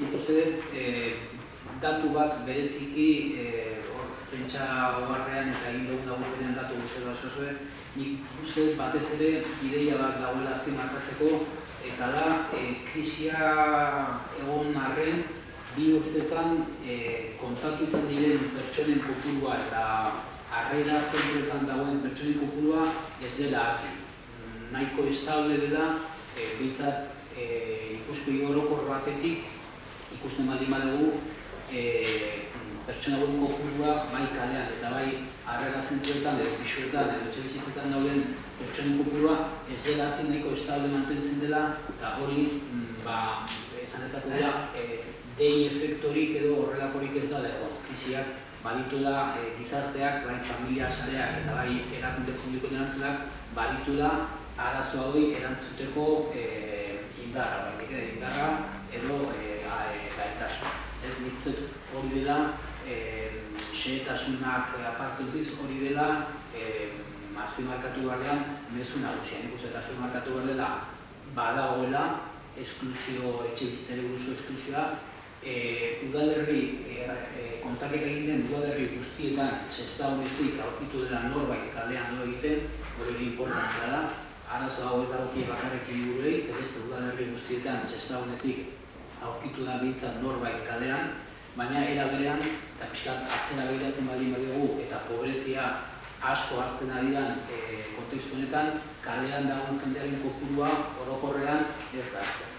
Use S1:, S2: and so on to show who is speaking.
S1: nik uste dut datu bat bereziki prentsa ogarrean eta egin dugun laburpenean datu guztela oso nik uste dut batez ere ideia bat dagoela azpimarratzeko eta da krisia egon arren 2 urteetan kontatu izan diren pertsonen kopurua eta harrera zentroetan dagoen pertsonen kopurua ez dela hasi. Nahiko estable dela, bintzat ikuspegi orokor batetik ikusten baldin badugu pertsona hauen kopurua bai kalean eta bai harrera zentroetan edo pisuetan edo etxebizitzetan dauden pertsonen kopurua ez dela hasi, nahiko estable mantentzen dela eta hori esan dezakegu da dei efektorik edo horrelakorik ez da egon. Krisiak badituela gizarteak, bai familia sareak eta bai erakunde publikoen erantzunak badituela arazo hori erantzuteko indarra, indarra edo gaitasun. Ez nik uste hori dela xehetasunak aparte utziz hori dela azpimarkatu barrean mezu nagusia. Nik uste azpimarkatu behar dela badagoela esklusio, etxebizitzari buruzko esklusioa udalerri kontaketa egin den udalerri guztietan Sestao ezik aurkitu dela norbait kalean lo egiten, hori importantea da. Arazo hau ez dagokie bakarrik hiriburuei, zer beste udalerri guztietan Sestao ezik aurkitu da bintzat norbait kalean, baina era berean eta pixkat atzera begiratzen baldin badiogu eta pobrezia asko hazten ari den kontekstu honetan, kalean dagoen jendearen kopurua orokorrean ez da hazten.